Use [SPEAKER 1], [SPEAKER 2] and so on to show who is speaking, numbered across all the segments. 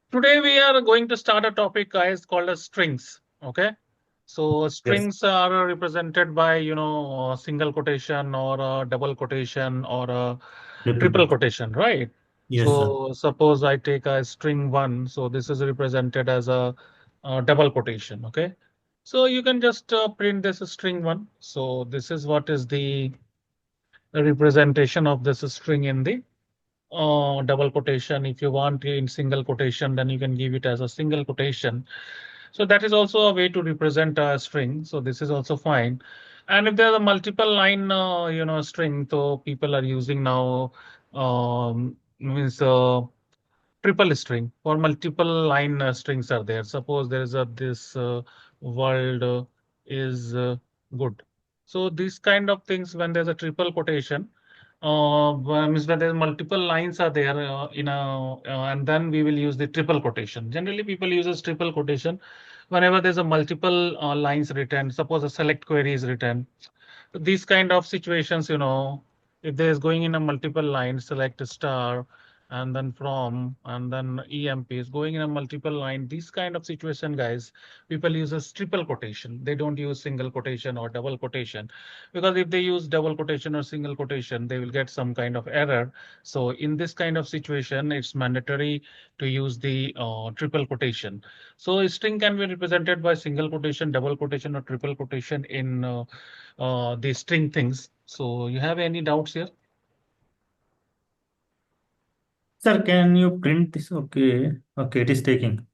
[SPEAKER 1] Today we are going to start a topic, guys, called as strings. Okay, so
[SPEAKER 2] Yes,
[SPEAKER 1] strings are represented by a single quotation or a double quotation or a
[SPEAKER 2] triple
[SPEAKER 1] triple
[SPEAKER 2] quote.
[SPEAKER 1] quotation, right?
[SPEAKER 2] Yes, sir.
[SPEAKER 1] So suppose I take a string one, so this is represented as a double quotation. Okay, so you can just print this as string one. So this is what is the representation of this string in the double quotation. If you want in single quotation, then you can give it as a single quotation. So that is also a way to represent a string. So this is also fine. And if there's a multiple line, string, so people are using now means triple string or multiple line strings are there. Suppose there is a this world is good. So these kind of things when there's a triple quotation, means when there's multiple lines are there and then we will use the triple quotation. Generally, people uses triple quotation whenever there's a multiple lines written. Suppose a select query is written. These kind of situations, if there's going in a multiple line, select a star and then from and then emp is going in a multiple line. These kind of situation, guys, people use a triple quotation. They don't use single quotation or double quotation, because if they use double quotation or single quotation, they will get some kind of error. So in this kind of situation, it's mandatory to use the triple quotation. So a string can be represented by single quotation, double quotation, or triple quotation in the string things. So you have any doubts here?
[SPEAKER 2] Sir, can you print this? Okay. Okay, it is taking.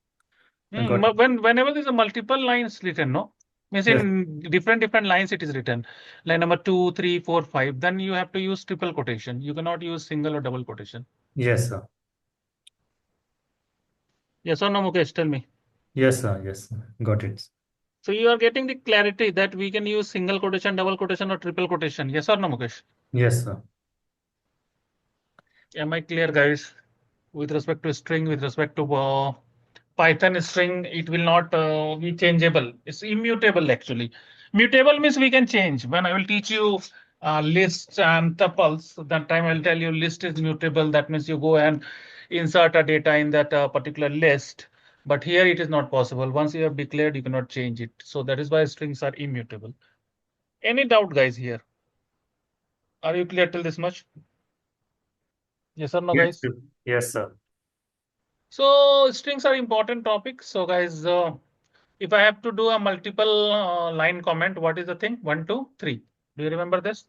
[SPEAKER 2] I got it.
[SPEAKER 1] But whenever there's a multiple lines written, no, means
[SPEAKER 2] Yes.
[SPEAKER 1] in different lines it is written, line number 2, 3, 4, 5. Then you have to use triple quotation. You cannot use single or double quotation.
[SPEAKER 2] Yes, sir.
[SPEAKER 1] Yes or no, Mukesh? Tell me.
[SPEAKER 2] Yes, sir. Yes, sir. Got it.
[SPEAKER 1] So you are getting the clarity that we can use single quotation, double quotation, or triple quotation. Yes or no, Mukesh?
[SPEAKER 2] Yes, sir.
[SPEAKER 1] Am I clear, guys? With respect to string, with respect to Python string, it will not be changeable. It's immutable actually. Mutable means we can change. When I will teach you lists and tuples, that time I'll tell you list is mutable. That means you go and insert a data in that particular list. But here it is not possible. Once you have declared, you cannot change it. So that is why strings are immutable. Any doubt, guys, here? Are you clear till this much? Yes or no,
[SPEAKER 2] Yes,
[SPEAKER 1] guys?
[SPEAKER 2] sir. Yes, sir.
[SPEAKER 1] So strings are important topic. So guys, if I have to do a multiple line comment, what is the thing? 1, 2, 3. Do you remember this?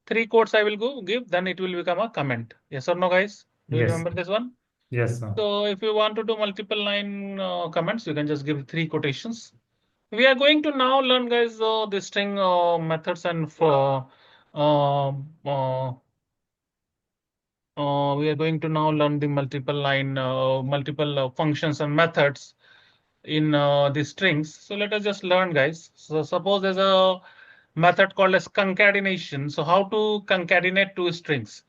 [SPEAKER 1] Three quotes I will go give, then it will become a comment. Yes or no, guys? Do you
[SPEAKER 2] Yes.
[SPEAKER 1] remember this one?
[SPEAKER 2] Yes, sir.
[SPEAKER 1] So if you want to do multiple line comments, you can just give three quotations. We are going to now learn, guys, the string methods and for we are going to now learn the multiple functions and methods in the strings. So let us just learn, guys. So suppose there's a method called as concatenation. So how to concatenate two strings?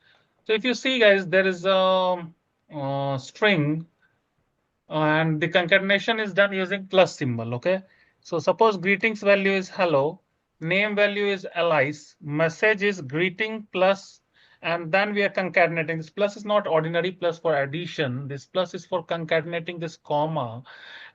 [SPEAKER 1] So if you see, guys, there is a string and the concatenation is done using plus symbol. Okay. So suppose greetings value is hello, name value is Alice, message is greeting plus, and then we are concatenating. This plus is not ordinary plus for addition. This plus is for concatenating this comma,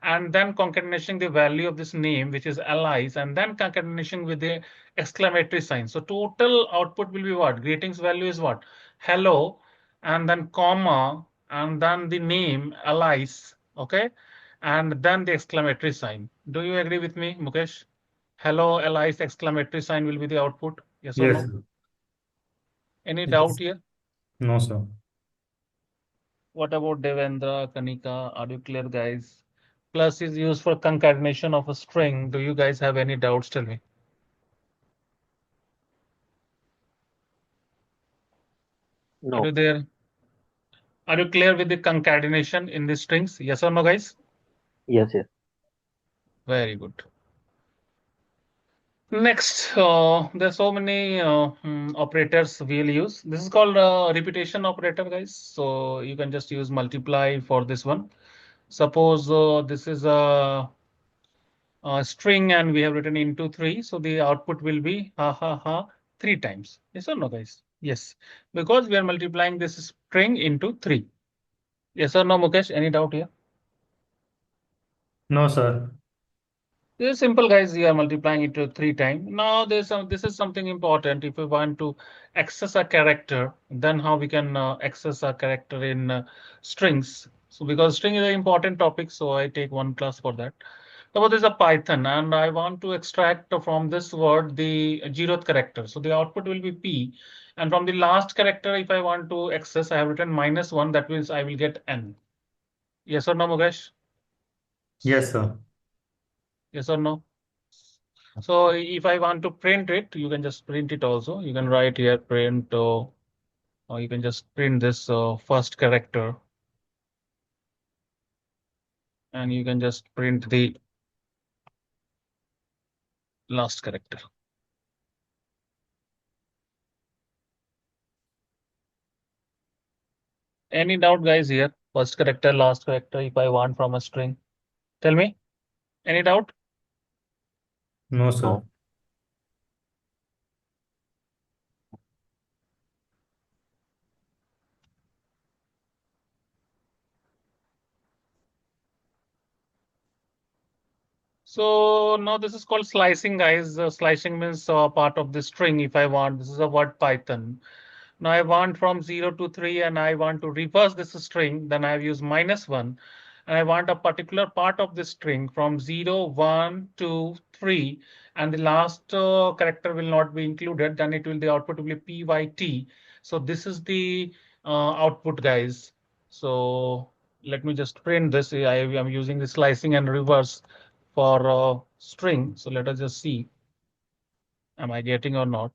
[SPEAKER 1] and then concatenation the value of this name, which is Alice, and then concatenation with the exclamatory sign. So total output will be what? Greetings value is what? Hello, and then comma, and then the name Alice. Okay, and then the exclamatory sign. Do you agree with me, Mukesh? Hello, Alice, exclamatory sign will be the output. Yes or
[SPEAKER 2] Yes,
[SPEAKER 1] no?
[SPEAKER 2] sir.
[SPEAKER 1] Any doubt
[SPEAKER 2] Yes.
[SPEAKER 1] here?
[SPEAKER 2] No, sir.
[SPEAKER 1] What about Devendra, Kanika? Are you clear, guys? Plus is used for concatenation of a string. Do you guys have any doubts? Tell me. Are you
[SPEAKER 3] No.
[SPEAKER 1] there? Are you clear with the concatenation in the strings? Yes or no, guys?
[SPEAKER 3] Yes, yes.
[SPEAKER 1] Very good. Next, there's so many operators we'll use. This is called repetition operator, guys. So you can just use multiply for this one. Suppose this is a string and we have written into 3. So the output will be ha ha ha 3 times. Yes or no, guys? Yes, because we are multiplying this string into 3. Yes or no, Mukesh? Any doubt here?
[SPEAKER 2] No, sir.
[SPEAKER 1] This is simple, guys. You are multiplying it to three times. Now, this is something important. If we want to access a character, then how we can access a character in strings. So, because string is an important topic, so I take one class for that. Suppose there's a Python, and I want to extract from this word the zeroth character. So the output will be P, and from the last character, if I want to access, I have written -1. That means I will get N. Yes or no, Mukesh?
[SPEAKER 2] Yes, sir.
[SPEAKER 1] Yes or no? So if I want to print it, you can just print it also. You can write here print, or you can just print this first character, and you can just print the last character. Any doubt, guys, here? First character, last character, if I want from a string. Tell me. Any doubt?
[SPEAKER 2] No, sir.
[SPEAKER 3] No.
[SPEAKER 1] So now this is called slicing, guys. Slicing means part of the string. If I want, this is a word Python. Now I want from 0 to 3 and I want to reverse this string, then I have used -1. And I want a particular part of the string from 0, 1, 2, 3, and the last character will not be included, then it will the output will be PYT. So this is the output, guys. So let me just print this. I am using the slicing and reverse for string. So let us just see, am I getting or not?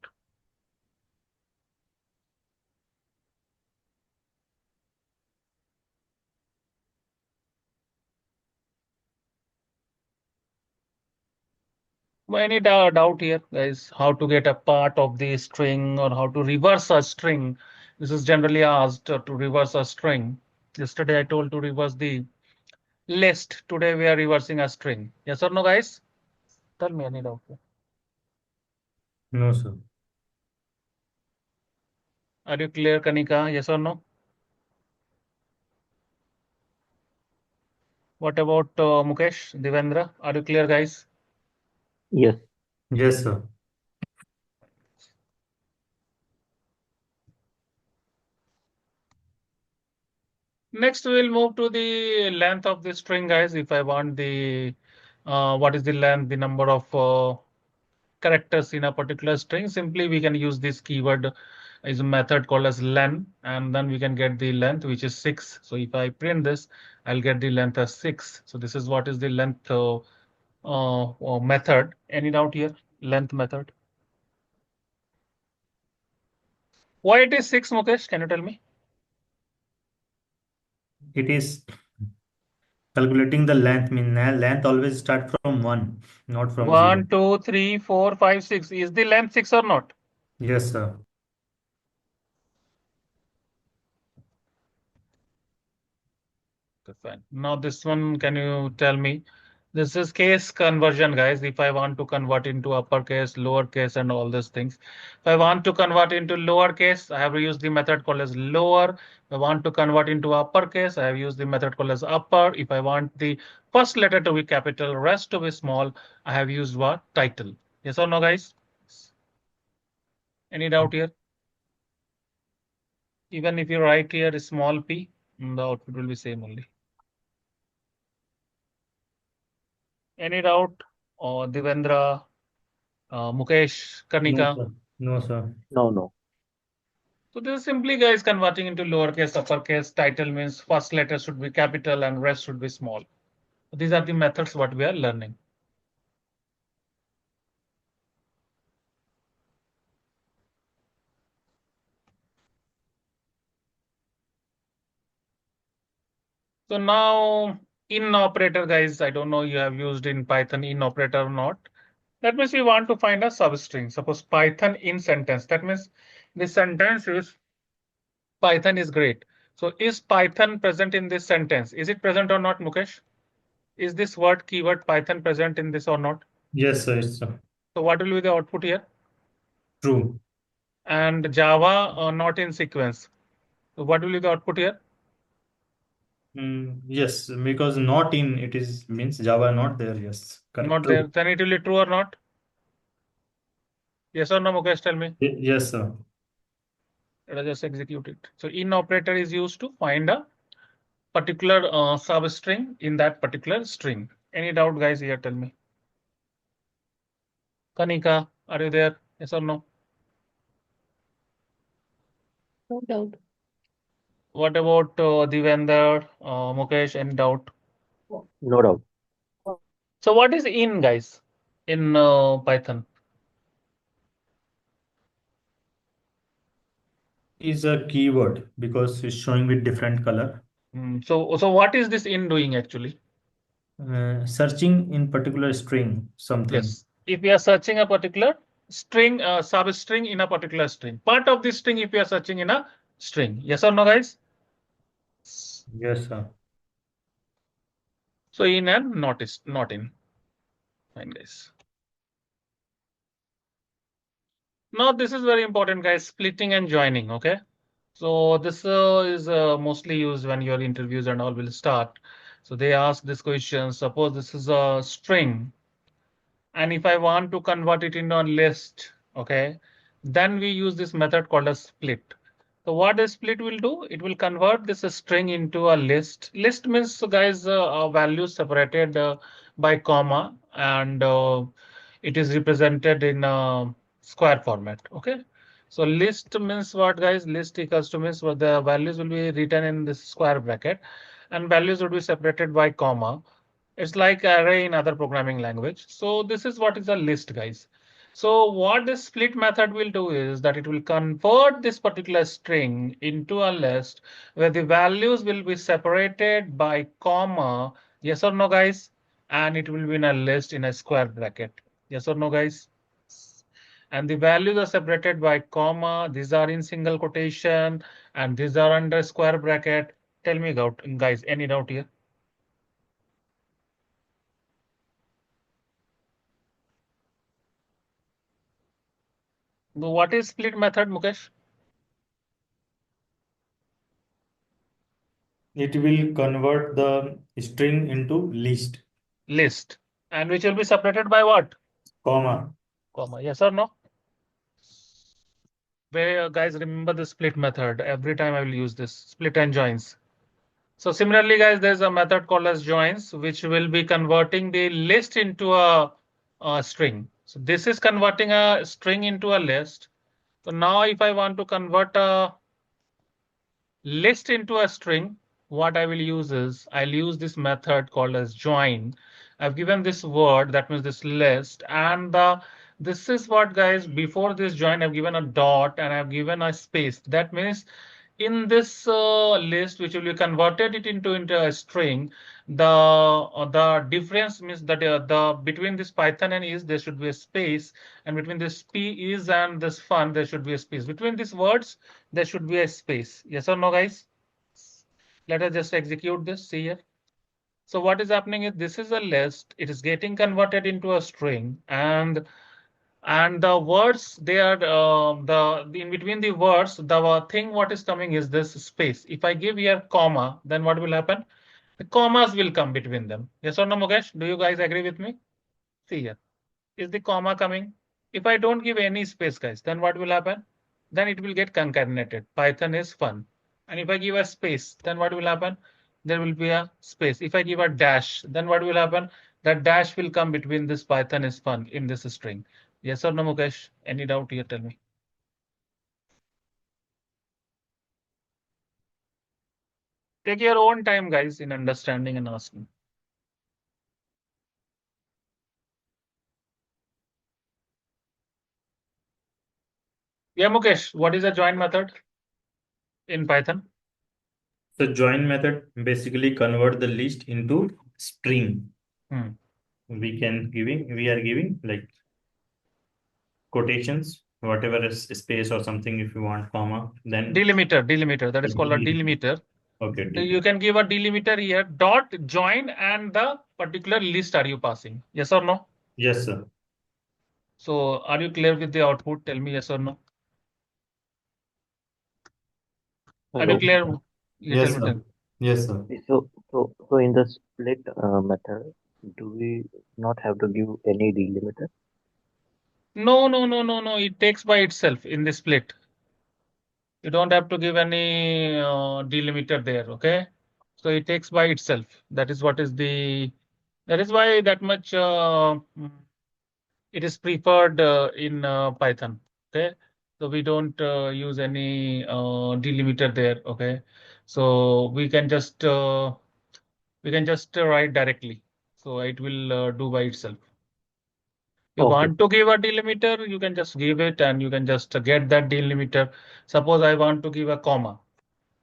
[SPEAKER 1] Any doubt here, guys, how to get a part of the string or how to reverse a string? This is generally asked to reverse a string. Yesterday I told to reverse the list. Today we are reversing a string. Yes or no, guys? Tell me any doubt here.
[SPEAKER 2] No, sir.
[SPEAKER 1] Are you clear, Kanika? Yes or no? What about Mukesh, Devendra? Are you clear, guys?
[SPEAKER 3] Yes.
[SPEAKER 2] Yes, sir.
[SPEAKER 1] Next, we'll move to the length of the string, guys. If I want the what is the length, the number of characters in a particular string, simply we can use this keyword is a method called as len, and then we can get the length, which is 6. So if I print this, I'll get the length as 6. So this is what is the length method. Any doubt here? Length method. Why it is 6, Mukesh? Can you tell me?
[SPEAKER 2] It is calculating the length. Mean length always start from 1, not from 0.
[SPEAKER 1] 1, 2, 3, 4, 5, 6. Is the length 6 or not?
[SPEAKER 2] Yes, sir.
[SPEAKER 1] Okay, fine. Now this one, can you tell me? This is case conversion, guys. If I want to convert into uppercase, lowercase, and all these things. If I want to convert into lowercase, I have to use the method called as lower. If I want to convert into uppercase, I have used the method called as upper. If I want the first letter to be capital, rest to be small, I have used what? Title. Yes or no, guys? Any doubt here? Even if you write here small p, the output will be same only. Any doubt? Or Devendra, Mukesh,
[SPEAKER 2] No,
[SPEAKER 1] Karnika.
[SPEAKER 2] sir. No, sir.
[SPEAKER 3] No, no.
[SPEAKER 1] So this is simply, guys, converting into lowercase, uppercase. Title means first letter should be capital and rest should be small. These are the methods what we are learning. So now in operator, guys, I don't know you have used in Python in operator or not. That means we want to find a substring. Suppose Python in sentence. That means the sentence is Python is great. So is Python present in this sentence? Is it present or not, Mukesh? Is this word keyword Python present in this or not?
[SPEAKER 2] Yes, sir. It's
[SPEAKER 1] So what will be the output here?
[SPEAKER 2] true.
[SPEAKER 1] And Java not in sequence. So what will be the output here?
[SPEAKER 2] Yes, because not in it is means Java not there. Yes, correct.
[SPEAKER 1] Not
[SPEAKER 2] True.
[SPEAKER 1] there. Then it will be true or not? Yes or no, Mukesh? Tell me.
[SPEAKER 2] Yes, sir.
[SPEAKER 1] Let us just execute it. So in operator is used to find a particular substring in that particular string. Any doubt, guys? Here, tell me. Kanika, are you there? Yes or no?
[SPEAKER 3] No doubt.
[SPEAKER 1] What about Divender, Mukesh? Any doubt?
[SPEAKER 4] No doubt.
[SPEAKER 1] So what is in, guys, in Python?
[SPEAKER 2] Is a keyword because it's showing with different color.
[SPEAKER 1] So what is this in doing actually?
[SPEAKER 2] Searching in particular string something.
[SPEAKER 1] Yes. If we are searching a particular string, substring in a particular string, part of this string, if we are searching in a string, yes or no, guys?
[SPEAKER 2] Yes, sir.
[SPEAKER 1] So in and not is not in. Fine, guys. Now this is very important, guys. Splitting and joining. Okay. So this is mostly used when your interviews and all will start. So they ask this question. Suppose this is a string, and if I want to convert it into a list, okay, then we use this method called a split. So what a split will do, it will convert this string into a list. List means, so guys, values separated by comma, and it is represented in square format. Okay. So list means what, guys? List equals to means what the values will be written in this square bracket, and values will be separated by comma. It's like array in other programming language. So this is what is a list, guys. So what this split method will do is that it will convert this particular string into a list where the values will be separated by comma. Yes or no, guys? And it will be in a list in a square bracket. Yes or no, guys? And the values are separated by comma. These are in single quotation and these are under square bracket. Tell me, guys, any doubt here? What is split method, Mukesh?
[SPEAKER 2] It will convert the string into list,
[SPEAKER 1] List. And which will be separated by what?
[SPEAKER 2] comma.
[SPEAKER 1] Comma. Yes or no? Where guys remember the split method. Every time I will use this split and joins. So similarly, guys, there's a method called as joins, which will be converting the list into a string. So this is converting a string into a list. So now if I want to convert a list into a string, what I will use is I'll use this method called as join. I've given this word, that means this list, and this is what, guys, before this join, I've given a dot and I've given a space. That means in this list, which will be converted it into a string, the difference means that the between this Python and is there should be a space, and between this p is and this fun there should be a space. Between these words there should be a space. Yes or no, guys? Let us just execute this. See here. So what is happening is this is a list. It is getting converted into a string, and the words they are the in between the words the thing what is coming is this space. If I give here comma, then what will happen? The commas will come between them. Yes or no, Mukesh? Do you guys agree with me? See here. Is the comma coming? If I don't give any space, guys, then what will happen? Then it will get concatenated. Python is fun. And if I give a space, then what will happen? There will be a space. If I give a dash, then what will happen? That dash will come between this Python is fun in this string. Yes or no, Mukesh? Any doubt here? Tell me. Take your own time, guys, in understanding and asking. Yeah, Mukesh, what is a join method in Python?
[SPEAKER 2] The join method basically convert the list into string.
[SPEAKER 1] Hmm.
[SPEAKER 2] We are giving like quotations, whatever is space or something if you want comma, then
[SPEAKER 1] Delimiter. That is called a delimiter.
[SPEAKER 2] okay,
[SPEAKER 1] So you can give a delimiter here, dot join, and the particular list are you passing? Yes or no?
[SPEAKER 2] yes, sir.
[SPEAKER 1] So are you clear with the output? Tell me yes or no. Are you
[SPEAKER 4] No.
[SPEAKER 1] clear? You tell
[SPEAKER 2] Yes,
[SPEAKER 1] me.
[SPEAKER 2] sir. Yes, sir.
[SPEAKER 3] So in the split method, do we not have to give any delimiter?
[SPEAKER 1] No, no, no, no, no. It takes by itself in the split. You don't have to give any delimiter there, okay? So it takes by itself. That is what is the, that is why that much it is preferred in Python, okay? So we don't use any delimiter there, okay? So we can just write directly. So it will do by itself. You
[SPEAKER 3] Okay.
[SPEAKER 1] want to give a delimiter, you can just give it and you can just get that delimiter. Suppose I want to give a comma,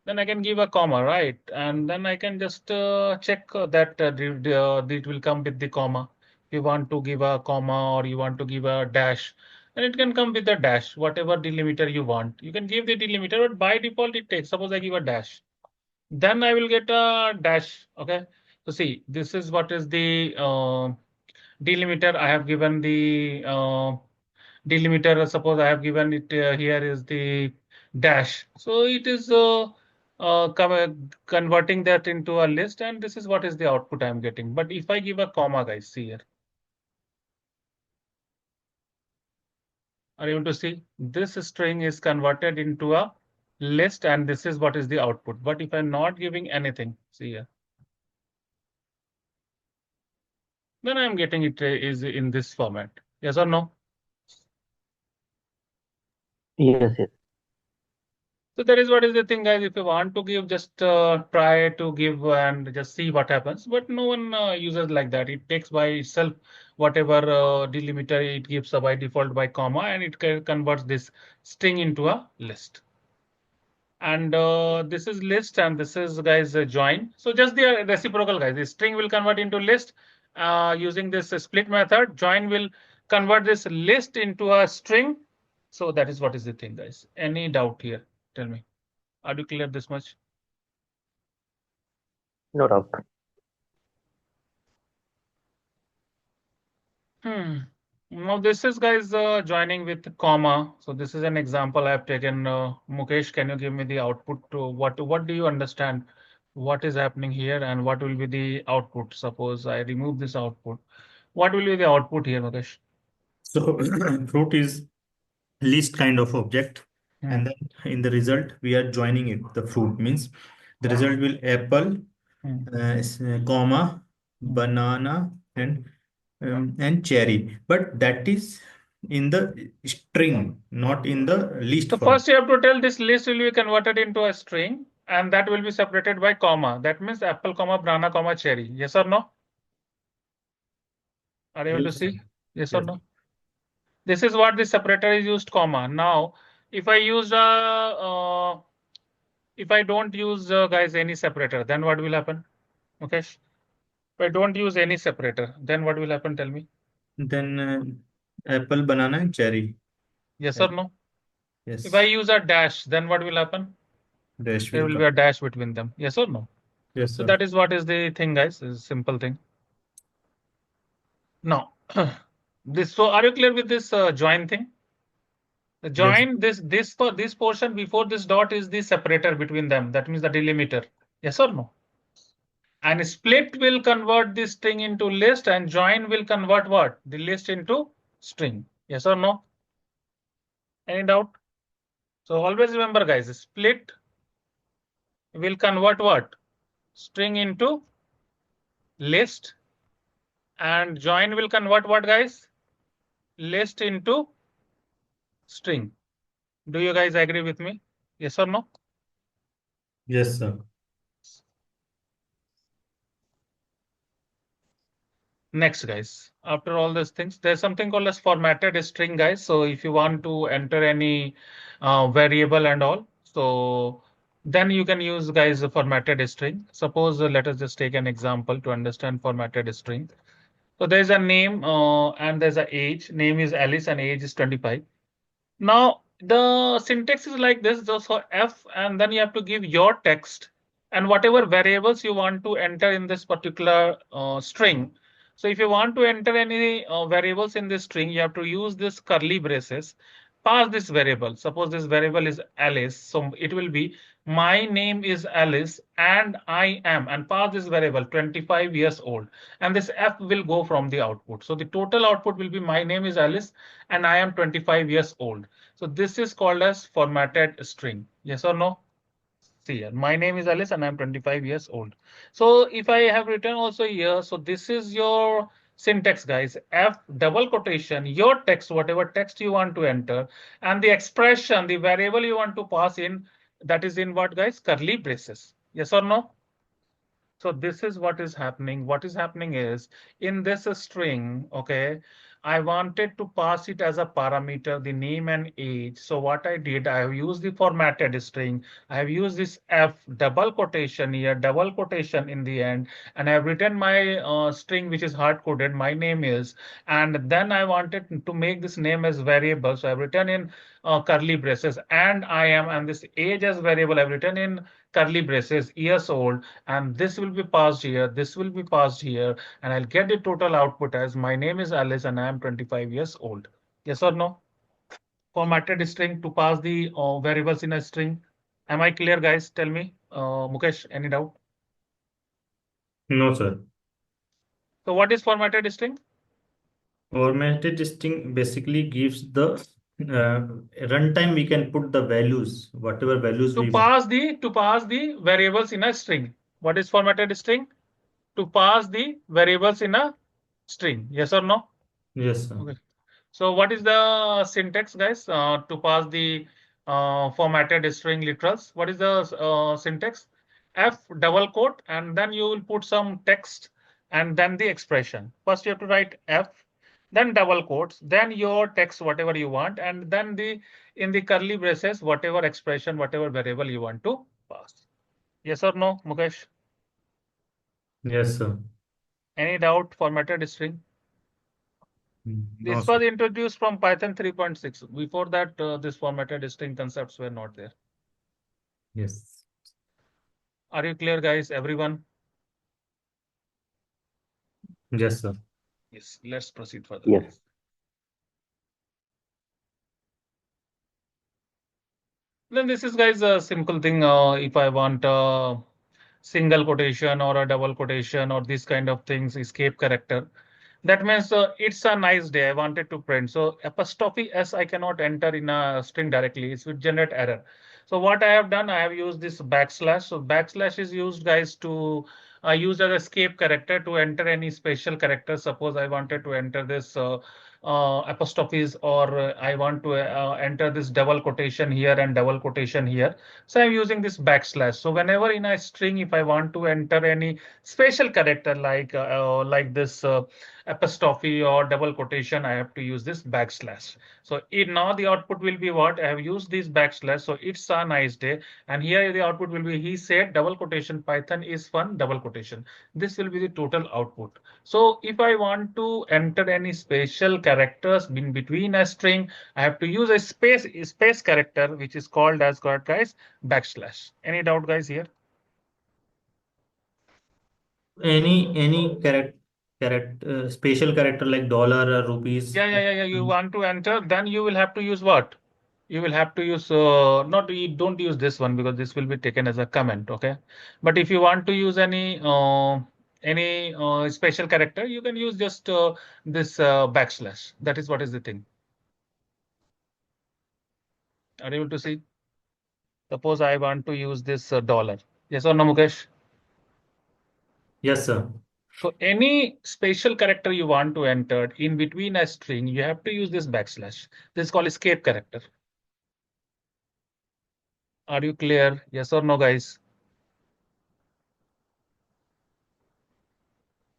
[SPEAKER 1] then I can give a comma, right? And then I can just check that it will come with the comma. If you want to give a comma or you want to give a dash, then it can come with a dash, whatever delimiter you want. You can give the delimiter, but by default it takes. Suppose I give a dash, then I will get a dash. Okay. So see, this is what is the delimiter. I have given the delimiter. Suppose I have given it here is the dash. So it is converting that into a list, and this is what is the output I'm getting. But if I give a comma, guys, see here. Are you able to see? This string is converted into a list, and this is what is the output. But if I'm not giving anything, see here, then I'm getting it is in this format. Yes or no?
[SPEAKER 3] Yes, yes.
[SPEAKER 1] So that is what is the thing, guys. If you want to give, just try to give and just see what happens. But no one uses like that. It takes by itself whatever delimiter it gives by default by comma, and it converts this string into a list. And this is list, and this is guys join. So just the reciprocal, guys. The string will convert into list using this split method. Join will convert this list into a string. So that is what is the thing, guys. Any doubt here? Tell me. Are you clear this much?
[SPEAKER 3] No doubt.
[SPEAKER 1] Hmm. Now this is guys joining with comma. So this is an example I have taken. Mukesh, can you give me the output to what do you understand? What is happening here and what will be the output? Suppose I remove this output. What will be the output here, Mukesh?
[SPEAKER 2] So fruit is list kind of object,
[SPEAKER 1] Hmm.
[SPEAKER 2] and then in the result we are joining it. The fruit means the result will apple,
[SPEAKER 1] Hmm.
[SPEAKER 2] comma,
[SPEAKER 1] Hmm.
[SPEAKER 2] banana, and cherry. But that is in the string, not in the list
[SPEAKER 1] So
[SPEAKER 2] form.
[SPEAKER 1] first you have to tell this list will be converted into a string and that will be separated by comma. That means apple, comma, banana, comma, cherry. Yes or no? Are you able to
[SPEAKER 2] Yes.
[SPEAKER 1] see? Yes or
[SPEAKER 2] Yes.
[SPEAKER 1] no? This is what the separator is used, comma. Now, if I use if I don't use guys any separator, then what will happen? Okay. If I don't use any separator, then what will happen? Tell me.
[SPEAKER 2] Then apple, banana, and cherry.
[SPEAKER 1] Yes or
[SPEAKER 2] Yes.
[SPEAKER 1] no? If I
[SPEAKER 2] Yes.
[SPEAKER 1] use a dash, then what will happen?
[SPEAKER 2] Dash
[SPEAKER 1] There
[SPEAKER 2] will
[SPEAKER 1] will be
[SPEAKER 2] come.
[SPEAKER 1] a dash between them. Yes or no?
[SPEAKER 2] Yes,
[SPEAKER 1] So
[SPEAKER 2] sir.
[SPEAKER 1] that is what is the thing, guys. It's a simple thing. Now, this. So are you clear with this join thing? The
[SPEAKER 2] Yes.
[SPEAKER 1] join this for this portion before this dot is the separator between them. That means the delimiter. Yes or no? And split will convert this string into list and join will convert what? The list into string. Yes or no? Any doubt? So always remember guys, split will convert what? String into list and join will convert what guys? List into string. Do you guys agree with me? Yes or no?
[SPEAKER 2] Yes, sir.
[SPEAKER 1] Next, guys, after all these things, there's something called as formatted string, guys. So if you want to enter any variable and all, so then you can use, guys, a formatted string. Suppose let us just take an example to understand formatted string. So there's a name and there's a age. Name is Alice and age is 25. Now, the syntax is like this. So F, and then you have to give your text and whatever variables you want to enter in this particular string. So if you want to enter any variables in this string, you have to use this curly braces. pass this variable. Suppose this variable is Alice, so it will be my name is Alice and I am, and pass this variable 25 years old, and this F will go from the output. So the total output will be my name is Alice and I am 25 years old. So this is called as formatted string. Yes or no? See here, my name is Alice and I'm 25 years old. So if I have written also here, so this is your syntax, guys. F double quotation, your text, whatever text you want to enter, and the expression, the variable you want to pass in, that is in what, guys? Curly braces. Yes or no? So this is what is happening. What is happening is in this string, okay, I wanted to pass it as a parameter, the name and age. So what I did, I have used the formatted string. I have used this F double quotation here, double quotation in the end, and I have written my string, which is hard coded. My name is, and then I wanted to make this name as variable. So I've written in curly braces, and I am, and this age as variable, I've written in curly braces, years old, and this will be passed here, this will be passed here, and I'll get the total output as my name is Alice and I am 25 years old. Yes or no? Formatted string to pass the variables in a string. Am I clear, guys? Tell me, Mukesh, any doubt?
[SPEAKER 2] No, sir.
[SPEAKER 1] So what is formatted string?
[SPEAKER 2] Formatted string basically gives the runtime. We can put the values, whatever values
[SPEAKER 1] To
[SPEAKER 2] we want.
[SPEAKER 1] pass the variables in a string. What is formatted string? To pass the variables in a string. Yes or no?
[SPEAKER 2] Yes, sir.
[SPEAKER 1] Okay. So what is the syntax, guys, to pass the formatted string literals? What is the syntax? F double quote, and then you will put some text and then the expression. First, you have to write F, then double quotes, then your text, whatever you want, and then the in the curly braces, whatever expression, whatever variable you want to pass. Yes or no, Mukesh?
[SPEAKER 2] Yes, sir.
[SPEAKER 1] Any doubt? Formatted string.
[SPEAKER 2] No,
[SPEAKER 1] This
[SPEAKER 2] sir.
[SPEAKER 1] was introduced from Python 3.6. Before that, this formatted string concepts were not there.
[SPEAKER 2] Yes.
[SPEAKER 1] Are you clear, guys? Everyone?
[SPEAKER 2] Yes, sir.
[SPEAKER 1] Yes, let's proceed further,
[SPEAKER 3] Yes.
[SPEAKER 1] guys. Then this is, guys, a simple thing. If I want a single quotation or a double quotation or this kind of things, escape character. That means it's a nice day. I wanted to print. So apostrophe S I cannot enter in a string directly. It would generate error. So what I have done, I have used this backslash. So backslash is used, guys, to use as escape character to enter any special character. Suppose I wanted to enter this apostrophes, or I want to enter this double quotation here and double quotation here. So I'm using this backslash. So whenever in a string, if I want to enter any special character like this apostrophe or double quotation, I have to use this backslash. So now the output will be what? I have used this backslash. So it's a nice day. And here the output will be, he said double quotation, Python is fun, double quotation. This will be the total output. So if I want to enter any special characters in between a string, I have to use a space character, which is called as, guys, backslash. Any doubt, guys, here?
[SPEAKER 2] Any character special character like dollar or rupees.
[SPEAKER 1] Yeah. You want to enter, then you will have to use what? You will have to use not you don't use this one because this will be taken as a comment, okay? But if you want to use any special character, you can use just this backslash. That is what is the thing. Are you able to see? Suppose I want to use this dollar. Yes or no, Mukesh?
[SPEAKER 2] Yes, sir.
[SPEAKER 1] So any special character you want to enter in between a string, you have to use this backslash. This is called escape character. Are you clear? Yes or no, guys?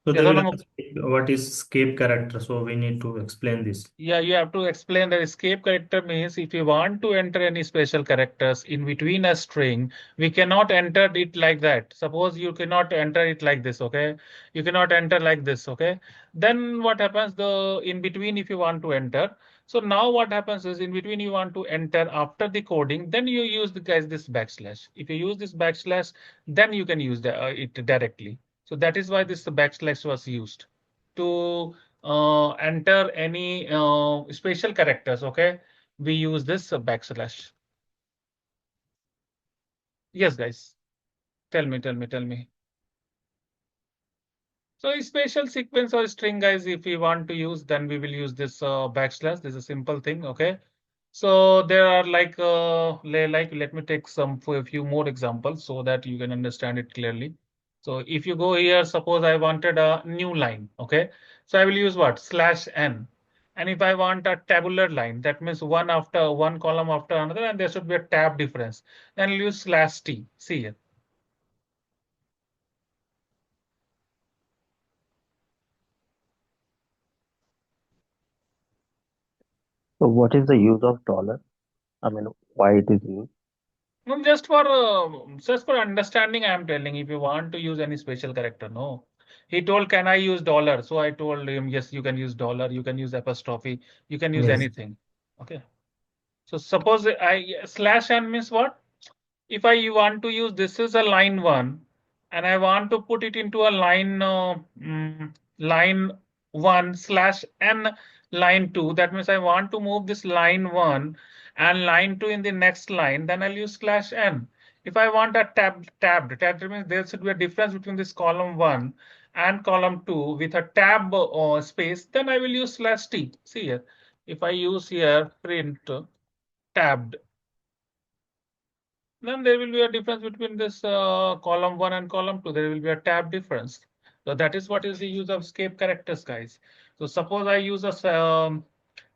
[SPEAKER 2] So they
[SPEAKER 1] Yes or
[SPEAKER 2] will
[SPEAKER 1] no?
[SPEAKER 2] ask what is escape character. So we need to explain this.
[SPEAKER 1] Yeah, you have to explain that escape character means if you want to enter any special characters in between a string, we cannot enter it like that. Suppose you cannot enter it like this, okay? You cannot enter like this, okay? Then what happens the in between if you want to enter? So now what happens is in between you want to enter after the coding, then you use the guys this backslash. If you use this backslash, then you can use it directly. So that is why this backslash was used to enter any special characters, okay? we use this backslash. Yes, guys. Tell me. So a special sequence or string, guys, if we want to use, then we will use this backslash. This is a simple thing, okay? So there are let me take some for a few more examples so that you can understand it clearly. So if you go here, suppose I wanted a new line, okay? So I will use what? Slash n. And if I want a tabular line, that means one after one column after another, and there should be a tab difference. Then I'll use slash t. See here.
[SPEAKER 3] So what is the use of dollar? I mean, why it is used?
[SPEAKER 1] No, just for understanding, I am telling if you want to use any special character, no. He told, can I use dollar? So I told him, yes, you can use dollar, you can use apostrophe, you can use
[SPEAKER 2] Yes.
[SPEAKER 1] anything. Okay. So suppose I slash n means what? If I want to use this is a line one and I want to put it into a line one slash n line two, that means I want to move this line one and line two in the next line, then I'll use slash n. If I want a tabbed means there should be a difference between this column one and column two with a tab space, then I will use slash t. See here, if I use here print tabbed, then there will be a difference between this column one and column two. There will be a tab difference. So that is what is the use of escape characters, guys. So suppose I use a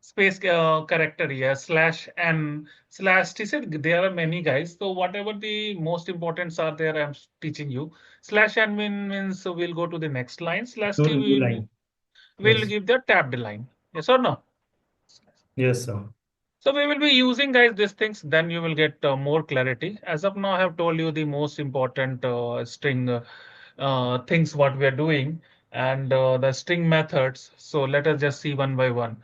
[SPEAKER 1] space character here, slash n slash t. Said there are many, guys. So whatever the most importants are there, I'm teaching you. Slash n means we'll go to the next line. Slash
[SPEAKER 2] To
[SPEAKER 1] t
[SPEAKER 2] new line.
[SPEAKER 1] will
[SPEAKER 2] Yes.
[SPEAKER 1] give the tabbed line. Yes or no?
[SPEAKER 2] Yes, sir.
[SPEAKER 1] So we will be using, guys, these things, then you will get more clarity. As of now, I have told you the most important string things what we are doing and the string methods. So let us just see one by one.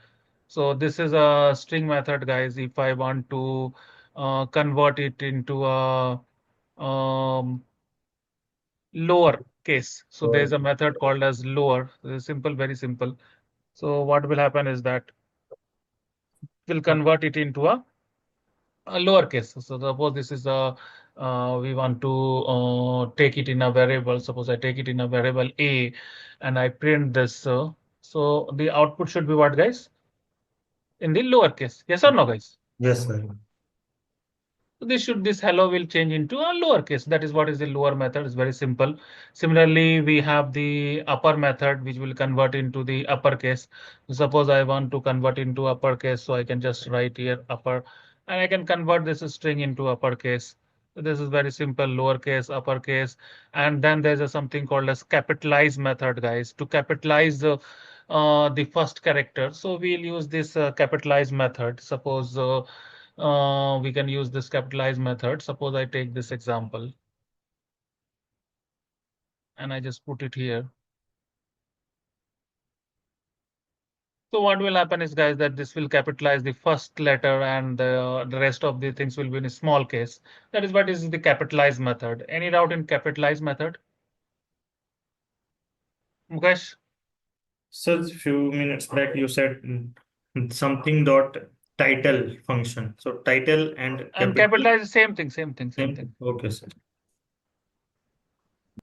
[SPEAKER 1] So this is a string method, guys. If I want to convert it into a lower case, so there is
[SPEAKER 2] Or
[SPEAKER 1] a method called as lower. It's simple, very simple. So what will happen is that we'll convert it into a lowercase. So suppose this is a we want to take it in a variable. Suppose I take it in a variable a, and I print this. So the output should be what, guys? In the lowercase. Yes or no, guys?
[SPEAKER 2] yes, sir.
[SPEAKER 1] So this hello will change into a lowercase. That is what is the lower method. It's very simple. Similarly, we have the upper method which will convert into the uppercase. Suppose I want to convert into uppercase, so I can just write here upper, and I can convert this string into uppercase. So this is very simple, lowercase, uppercase, and then there's a something called as capitalize method, guys, to capitalize the first character. So we'll use this capitalize method. Suppose we can use this capitalize method. Suppose I take this example and I just put it here. So what will happen is, guys, that this will capitalize the first letter and the rest of the things will be in a small case. That is what is the capitalize method. Any doubt in capitalize method? Mukesh?
[SPEAKER 2] Sir, few minutes back you said something dot title function. So title and
[SPEAKER 1] And
[SPEAKER 2] capital.
[SPEAKER 1] capitalize, same thing.
[SPEAKER 2] Okay, sir.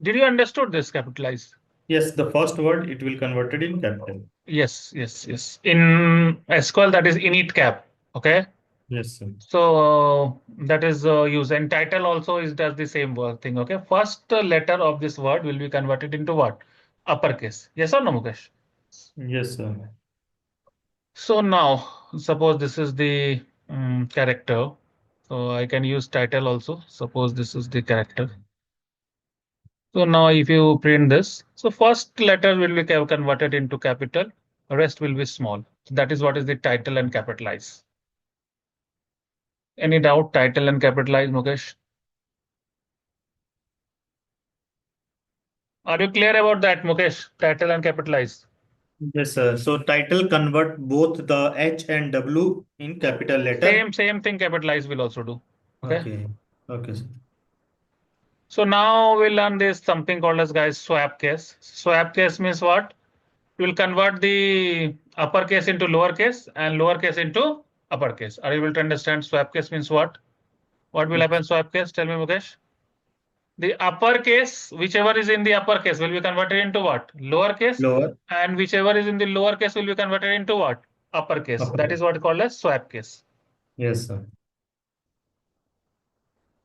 [SPEAKER 1] Did you understood this capitalize?
[SPEAKER 2] Yes, the first word it will converted in capital.
[SPEAKER 1] Yes. In SQL, that is init cap. Okay.
[SPEAKER 2] Yes, sir.
[SPEAKER 1] So that is used, and title also is does the same work thing. Okay, first letter of this word will be converted into what? Uppercase. Yes or no, Mukesh?
[SPEAKER 2] Yes, sir.
[SPEAKER 1] So now suppose this is the character. So I can use title also. Suppose this is the character. So now if you print this, so first letter will be converted into capital, rest will be small. That is what is the title and capitalize. Any doubt? Title and capitalize, Mukesh? Are you clear about that, Mukesh? Title and capitalize.
[SPEAKER 2] Yes, sir. So title convert both the H and W in capital letter.
[SPEAKER 1] Same thing capitalize will also do. Okay.
[SPEAKER 2] Okay. Okay, sir.
[SPEAKER 1] So now we'll learn this something called as, guys, swap case. Swap case means what? We'll convert the uppercase into lowercase and lowercase into uppercase. Are you able to understand swap case means what? What will happen swap case? Tell me, Mukesh. The uppercase, whichever is in the uppercase, will be converted into what? Lowercase,
[SPEAKER 2] Lower.
[SPEAKER 1] and whichever is in the lowercase will be converted into what? Uppercase. That
[SPEAKER 2] Upper.
[SPEAKER 1] is what called as swap case.
[SPEAKER 2] Yes, sir.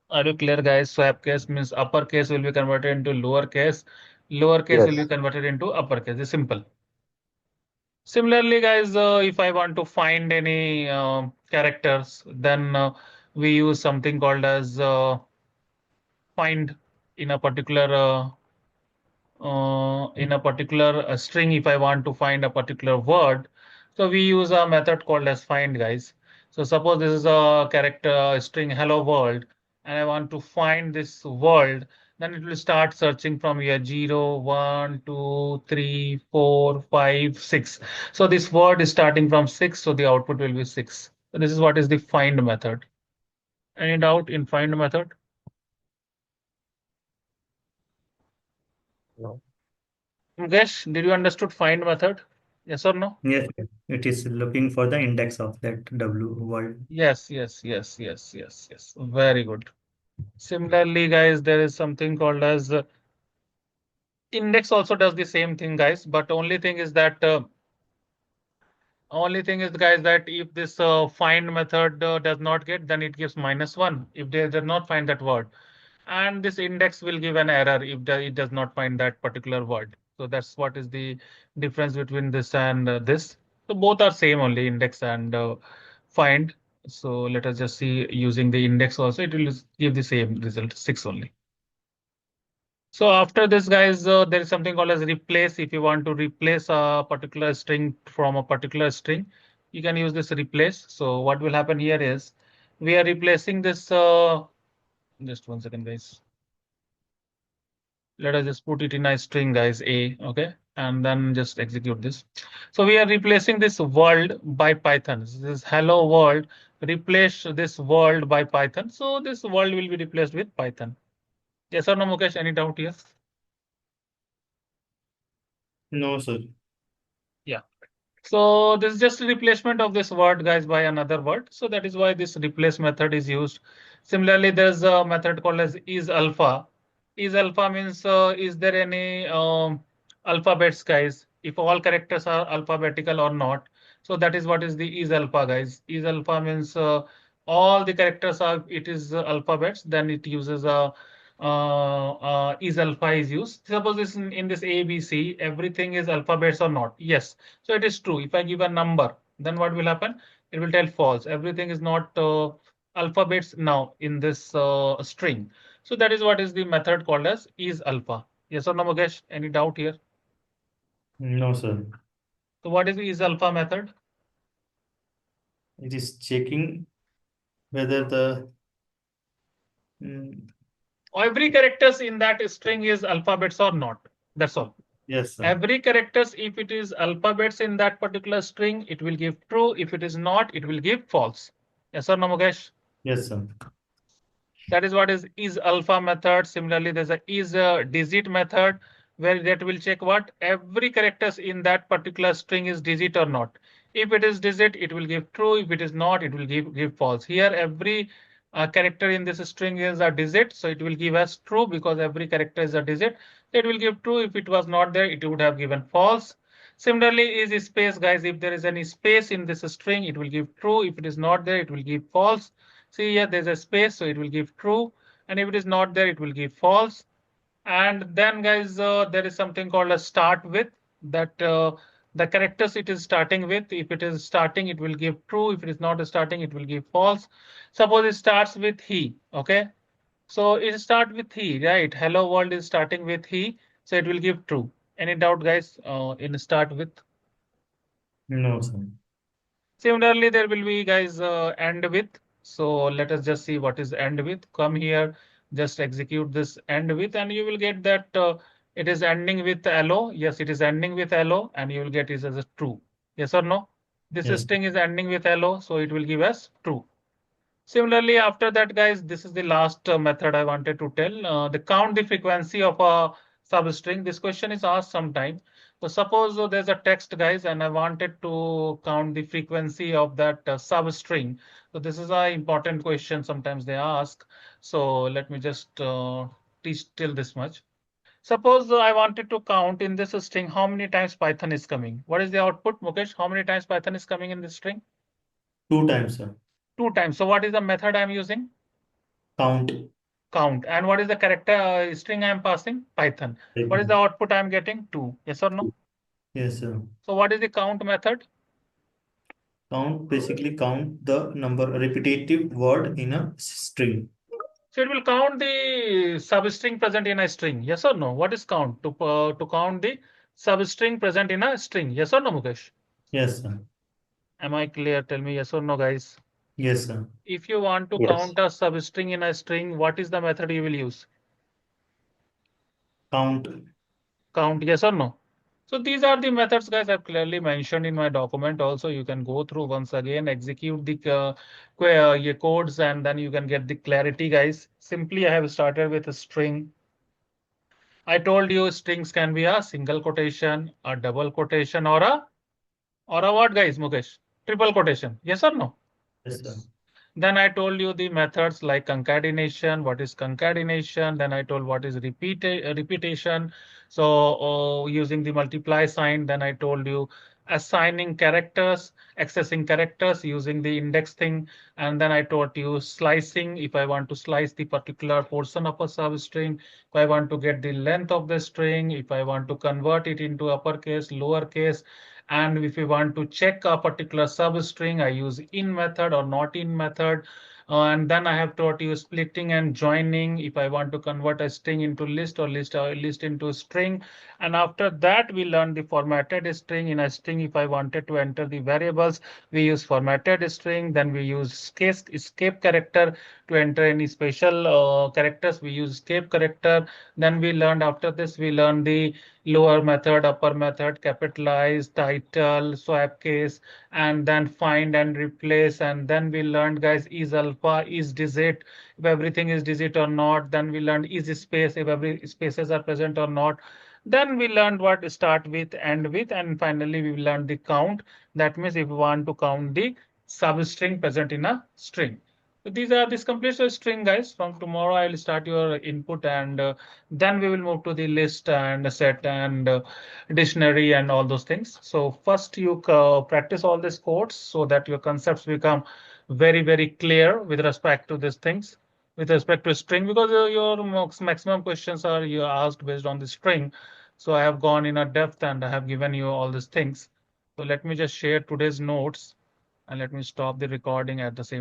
[SPEAKER 1] Are you clear, guys? Swap case means uppercase will be converted into lowercase. Lowercase will be
[SPEAKER 3] Yes.
[SPEAKER 1] converted into uppercase. It's simple. Similarly, guys, if I want to find any characters, then we use something called as find in a particular string. If I want to find a particular word, so we use a method called as find, guys. So suppose this is a character string hello world, and I want to find this world, then it will start searching from here 0, 1, 2, 3, 4, 5, 6. So this word is starting from 6, so the output will be 6. So this is what is the find method. Any doubt in find method?
[SPEAKER 3] No.
[SPEAKER 1] Mukesh, did you understood find method? Yes or no?
[SPEAKER 2] Yes, it is looking for the index of that W word.
[SPEAKER 1] Yes, yes, yes, yes, yes, yes. Very good. Similarly, guys, there is something called as index also does the same thing, guys. But only thing is, guys, that if this find method does not get, then it gives -1 if they did not find that word, and this index will give an error if it does not find that particular word. So that's what is the difference between this and this. So both are same only, index and find. So let us just see using the index also, it will give the same result, 6 only. So after this, guys, there is something called as replace. If you want to replace a particular string from a particular string, you can use this replace. So what will happen here is we are replacing this. Just 1 second, guys. Let us just put it in a string, guys, A, okay, and then just execute this. So we are replacing this world by Python. This is hello world. Replace this world by Python. So this world will be replaced with Python. Yes or no, Mukesh? Any doubt here?
[SPEAKER 2] No, sir.
[SPEAKER 1] Yeah. So this is just a replacement of this word, guys, by another word. So that is why this replace method is used. Similarly, there's a method called as is alpha. Is alpha means is there any alphabets, guys? If all characters are alphabetical or not. So that is what is the is alpha, guys. Is alpha means all the characters are it is alphabets. Then it uses a is alpha is used. Suppose this in this A, B, C, everything is alphabets or not? Yes. So it is true. If I give a number, then what will happen? It will tell false. Everything is not alphabets now in this string. So that is what is the method called as is alpha. Yes or no, Mukesh? Any doubt here?
[SPEAKER 2] No, sir.
[SPEAKER 1] So what is the is alpha method?
[SPEAKER 2] It is checking whether the
[SPEAKER 1] Every characters in that string is alphabets or not. That's all.
[SPEAKER 2] yes, sir.
[SPEAKER 1] Every characters, if it is alphabets in that particular string, it will give true. If it is not, it will give false. Yes or no, Mukesh?
[SPEAKER 2] Yes, sir.
[SPEAKER 1] That is what is alpha method. Similarly, there's a is a digit method where that will check what every characters in that particular string is digit or not. If it is digit, it will give true. If it is not, it will give false. Here, every character in this string is a digit, so it will give us true because every character is a digit. It will give true. If it was not there, it would have given false. Similarly, is space, guys. If there is any space in this string, it will give true. If it is not there, it will give false. See here, there's a space, so it will give true. And if it is not there, it will give false. And then, guys, there is something called a start with that the characters it is starting with. If it is starting, it will give true. If it is not starting, it will give false. Suppose it starts with he. Okay. So it start with he, right? Hello world is starting with he. So it will give true. Any doubt, guys, in start with?
[SPEAKER 2] No, sir.
[SPEAKER 1] Similarly, there will be guys end with. So let us just see what is end with. Come here, just execute this end with, and you will get that it is ending with hello. Yes, it is ending with hello, and you will get it as a true. Yes or no? This
[SPEAKER 2] Yes.
[SPEAKER 1] string is ending with hello, so it will give us true. Similarly, after that, guys, this is the last method I wanted to tell. The count the frequency of a substring. This question is asked sometime. So suppose there's a text, guys, and I wanted to count the frequency of that substring. So this is an important question sometimes they ask. So let me just teach till this much. Suppose I wanted to count in this string how many times Python is coming. What is the output, Mukesh? How many times Python is coming in this string?
[SPEAKER 2] 2 times, sir.
[SPEAKER 1] 2 times. So what is the method I'm using?
[SPEAKER 2] Count.
[SPEAKER 1] Count. And what is the character string I'm passing? Python. What is the output I'm getting? 2. Yes or no?
[SPEAKER 2] Yes, sir.
[SPEAKER 1] So what is the count method?
[SPEAKER 2] Count basically count the number repetitive word in a string.
[SPEAKER 1] So it will count the substring present in a string. Yes or no? What is count? To count the substring present in a string. Yes or no, Mukesh?
[SPEAKER 2] Yes, sir.
[SPEAKER 1] Am I clear? Tell me yes or no, guys.
[SPEAKER 2] Yes, sir.
[SPEAKER 1] If you want to
[SPEAKER 3] Yes.
[SPEAKER 1] count a substring in a string, what is the method you will use?
[SPEAKER 2] Count.
[SPEAKER 1] Count, yes or no? So these are the methods, guys, I've clearly mentioned in my document. Also, you can go through once again, execute the your codes, and then you can get the clarity, guys. Simply, I have started with a string. I told you strings can be a single quotation, a double quotation, or a what, guys, Mukesh? Triple quotation. Yes or no?
[SPEAKER 2] Yes, sir.
[SPEAKER 1] Then I told you the methods like concatenation. What is concatenation? Then I told what is repetition. So using the multiply sign. Then I told you assigning characters, accessing characters using the index thing. And then I taught you slicing. If I want to slice the particular portion of a substring, if I want to get the length of the string, if I want to convert it into uppercase, lowercase, and if we want to check a particular substring, I use in method or not in method. And then I have taught you splitting and joining if I want to convert a string into list or list into string. And after that, we learn the formatted string. In a string, if I wanted to enter the variables, we use formatted string. Then we use escape character to enter any special characters. We use escape character. Then we learned after this, we learned the lower method, upper method, capitalize, title, swap case, and then find and replace. And then we learned, guys, is alpha, is digit, if everything is digit or not. Then we learned is space, if every spaces are present or not. Then we learned what start with, end with, and finally we learned the count. That means if we want to count the substring present in a string. So these are this complete string, guys. From tomorrow, I will start your input, and then we will move to the list and set and dictionary and all those things. So first, you practice all these codes so that your concepts become very, very clear with respect to these things, with respect to string, because your maximum questions are you asked based on the string. So I have gone in a depth and I have given you all these things. So let me just share today's notes and let me stop the recording at the same